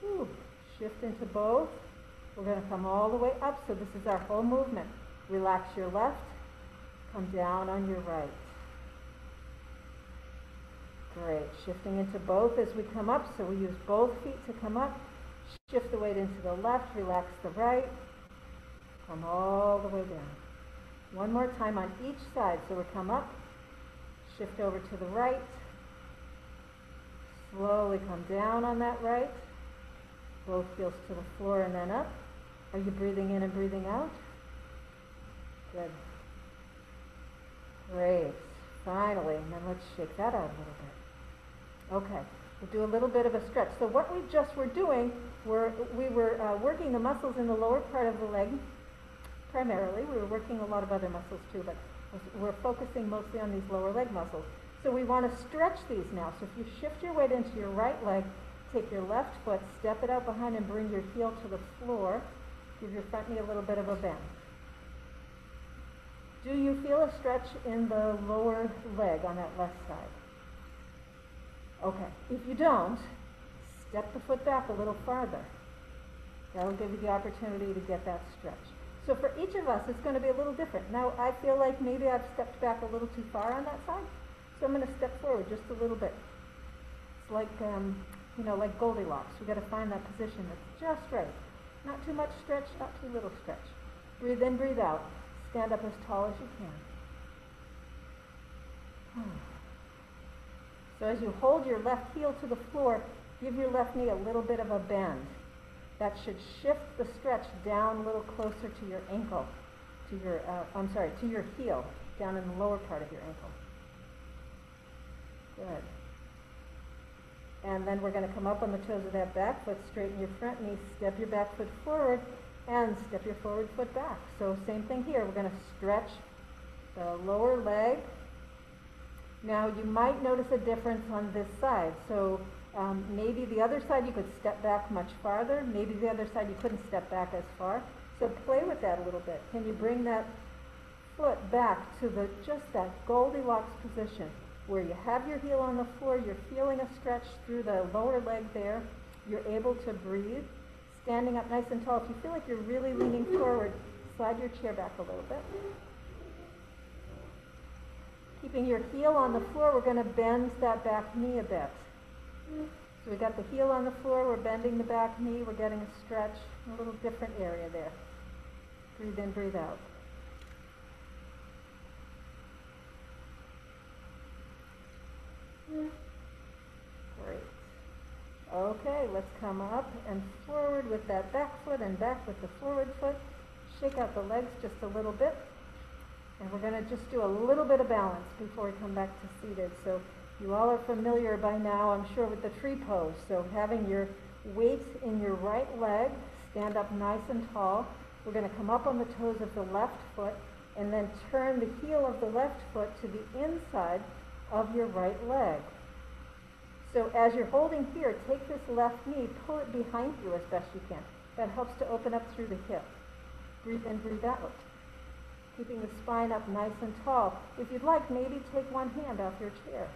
Speaker 1: Whew. Shift into both. We're going to come all the way up. So this is our whole movement. Relax your left. Come down on your right. Great. Shifting into both as we come up. So we use both feet to come up. Shift the weight into the left. Relax the right. Come all the way down. One more time on each side. So we come up. Shift over to the right. Slowly come down on that right. Both heels to the floor and then up. Are you breathing in and breathing out? Good. Great. Finally, and then let's shake that out a little bit. Okay, we'll do a little bit of a stretch. So what we just were doing, we were working the muscles in the lower part of the leg, primarily. We were working a lot of other muscles too, but we're focusing mostly on these lower leg muscles. So we want to stretch these now. So if you shift your weight into your right leg, take your left foot, step it out behind and bring your heel to the floor. Give your front knee a little bit of a bend. Do you feel a stretch in the lower leg on that left side? Okay. If you don't, step the foot back a little farther. That will give you the opportunity to get that stretch. So for each of us, it's going to be a little different. Now, I feel like maybe I've stepped back a little too far on that side, so I'm going to step forward just a little bit. It's like, like Goldilocks. We've got to find that position that's just right. Not too much stretch, not too little stretch. Breathe in, breathe out. Stand up as tall as you can. So as you hold your left heel to the floor, give your left knee a little bit of a bend. That should shift the stretch down a little closer to your ankle, to your heel, down in the lower part of your ankle. Good. And then we're going to come up on the toes of that back foot, straighten your front knee, step your back foot forward, and step your forward foot back. So same thing here. We're going to stretch the lower leg. Now you might notice a difference on this side. So maybe the other side you could step back much farther. Maybe the other side you couldn't step back as far. So play with that a little bit. Can you bring that foot back to just that Goldilocks position where you have your heel on the floor, you're feeling a stretch through the lower leg there, you're able to breathe, standing up nice and tall. If you feel like you're really leaning forward, slide your chair back a little bit. Keeping your heel on the floor, we're going to bend that back knee a bit. So we got the heel on the floor, we're bending the back knee, we're getting a stretch, a little different area there. Breathe in, breathe out. Great. Okay, let's come up and forward with that back foot and back with the forward foot. Shake out the legs just a little bit. And we're going to just do a little bit of balance before we come back to seated. So you all are familiar by now, I'm sure, with the tree pose. So having your weight in your right leg, stand up nice and tall. We're going to come up on the toes of the left foot and then turn the heel of the left foot to the inside of your right leg. So as you're holding here, take this left knee, pull it behind you as best you can. That helps to open up through the hip. Breathe in, breathe out. Keeping the spine up nice and tall. If you'd like, maybe take one hand off your chair.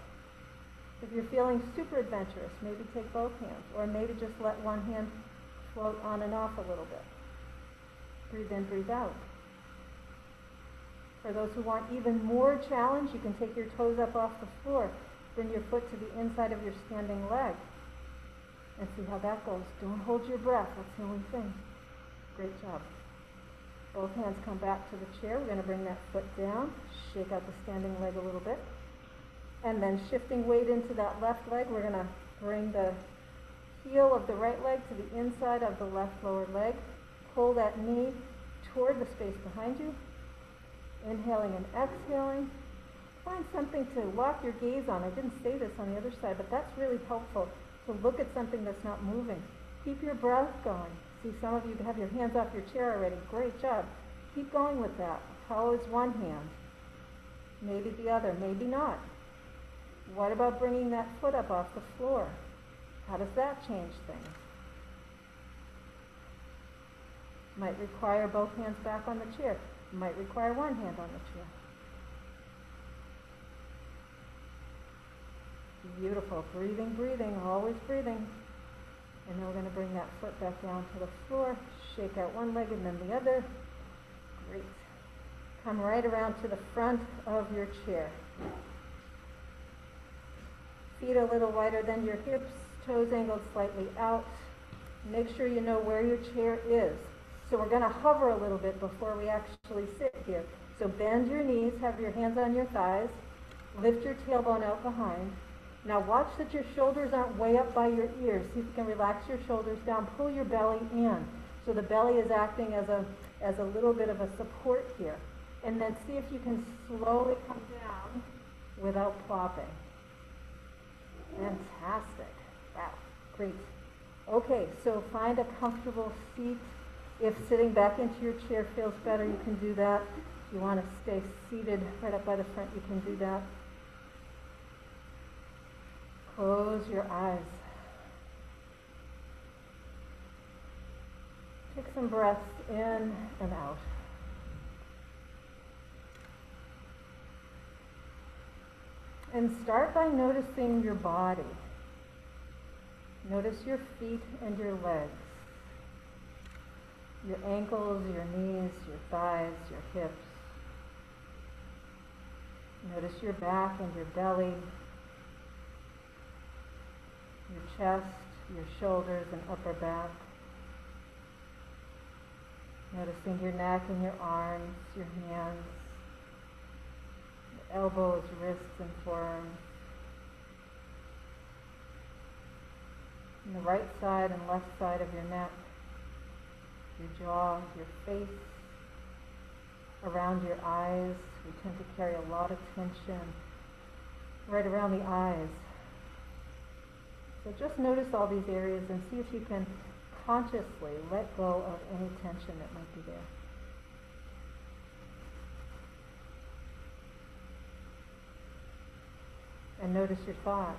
Speaker 1: If you're feeling super adventurous, maybe take both hands, or maybe just let one hand float on and off a little bit. Breathe in, breathe out. For those who want even more challenge, you can take your toes up off the floor. Bring your foot to the inside of your standing leg. And see how that goes. Don't hold your breath. That's the only thing. Great job. Both hands come back to the chair. We're going to bring that foot down. Shake out the standing leg a little bit. And then shifting weight into that left leg, we're going to bring the heel of the right leg to the inside of the left lower leg. Pull that knee toward the space behind you. Inhaling and exhaling. Find something to lock your gaze on. I didn't say this on the other side, but that's really helpful, to look at something that's not moving. Keep your breath going. See, some of you have your hands off your chair already. Great job. Keep going with that. How is one hand? Maybe the other, maybe not. What about bringing that foot up off the floor? How does that change things? Might require both hands back on the chair. Might require one hand on the chair. Beautiful. Breathing, breathing, always breathing. And then we're going to bring that foot back down to the floor. Shake out one leg and then the other. Great. Come right around to the front of your chair. Feet a little wider than your hips, toes angled slightly out. Make sure you know where your chair is. So we're going to hover a little bit before we actually sit here. So bend your knees, have your hands on your thighs, lift your tailbone out behind. Now watch that your shoulders aren't way up by your ears. See if you can relax your shoulders down, pull your belly in. So the belly is acting as a little bit of a support here. And then see if you can slowly come down without plopping. Fantastic. Wow, great. Okay, so find a comfortable seat. If sitting back into your chair feels better, you can do that. If you want to stay seated right up by the front, you can do that. Close your eyes. Take some breaths in and out. And start by noticing your body. Notice your feet and your legs. Your ankles, your knees, your thighs, your hips. Notice your back and your belly, your chest, your shoulders and upper back. Noticing your neck and your arms, your hands, your elbows, wrists, and forearms. And the right side and left side of your neck, your jaw, your face, around your eyes. We tend to carry a lot of tension right around the eyes. So just notice all these areas and see if you can consciously let go of any tension that might be there. And notice your thoughts.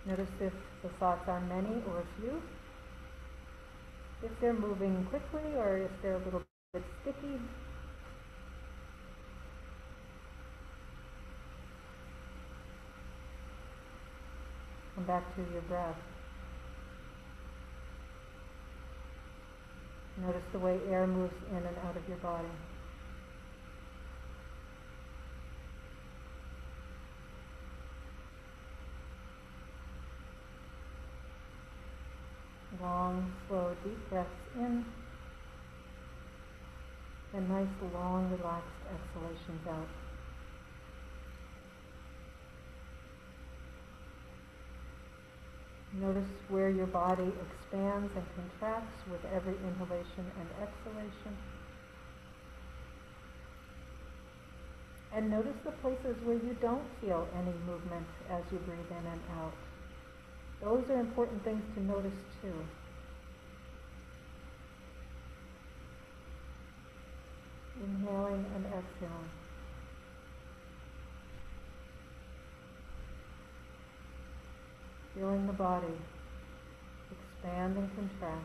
Speaker 1: Notice if the thoughts are many or few. If they're moving quickly or if they're a little bit sticky. Come back to your breath. Notice the way air moves in and out of your body. Long, slow, deep breaths in, and nice, long, relaxed exhalations out. Notice where your body expands and contracts with every inhalation and exhalation. And notice the places where you don't feel any movement as you breathe in and out. Those are important things to notice too. Inhaling and exhaling. Feeling the body expand and contract.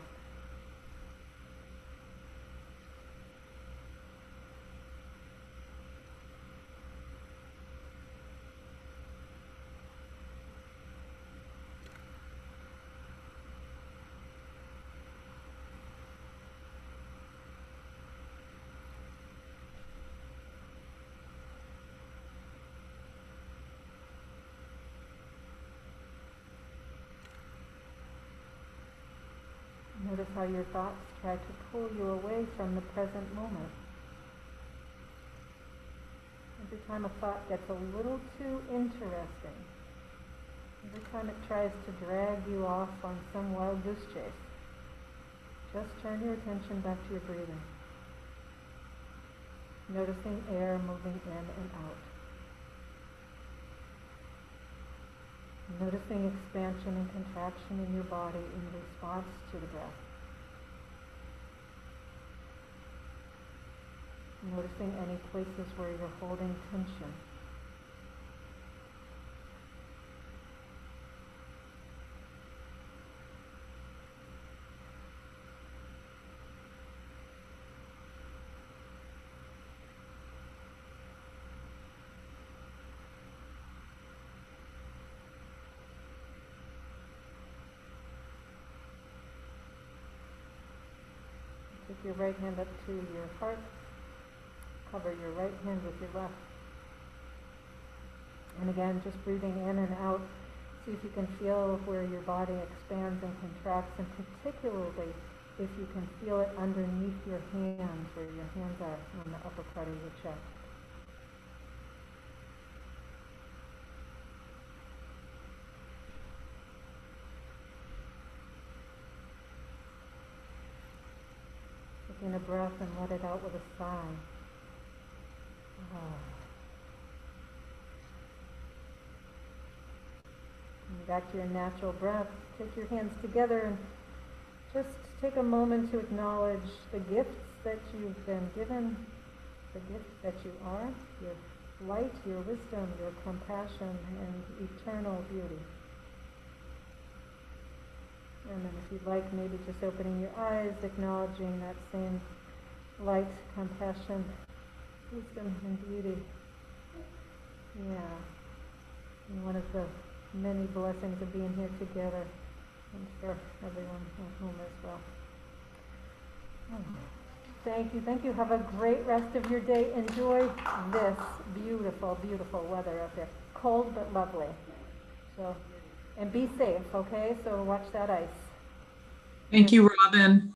Speaker 1: Notice how your thoughts try to pull you away from the present moment. Every time a thought gets a little too interesting, every time it tries to drag you off on some wild goose chase, just turn your attention back to your breathing. Noticing air moving in and out. Noticing expansion and contraction in your body in response to the breath. Noticing any places where you're holding tension. Take your right hand up to your heart. Cover your right hand with your left. And again, just breathing in and out. See if you can feel where your body expands and contracts, and particularly if you can feel it underneath your hands, where your hands are on the upper part of your chest. Take in a breath and let it out with a sigh. And back to your natural breath. Take your hands together and just take a moment to acknowledge the gifts that you've been given, the gifts that you are, your light, your wisdom, your compassion, and eternal beauty. And then if you'd like, maybe just opening your eyes, acknowledging that same light, compassion, wisdom, and beauty. Yeah. And one of the many blessings of being here together, and for everyone at home as well. Thank you. Thank you. Have a great rest of your day. Enjoy this beautiful, beautiful weather out there. Cold but lovely. So, and be safe, okay? So watch that ice.
Speaker 2: Thank you, Robin.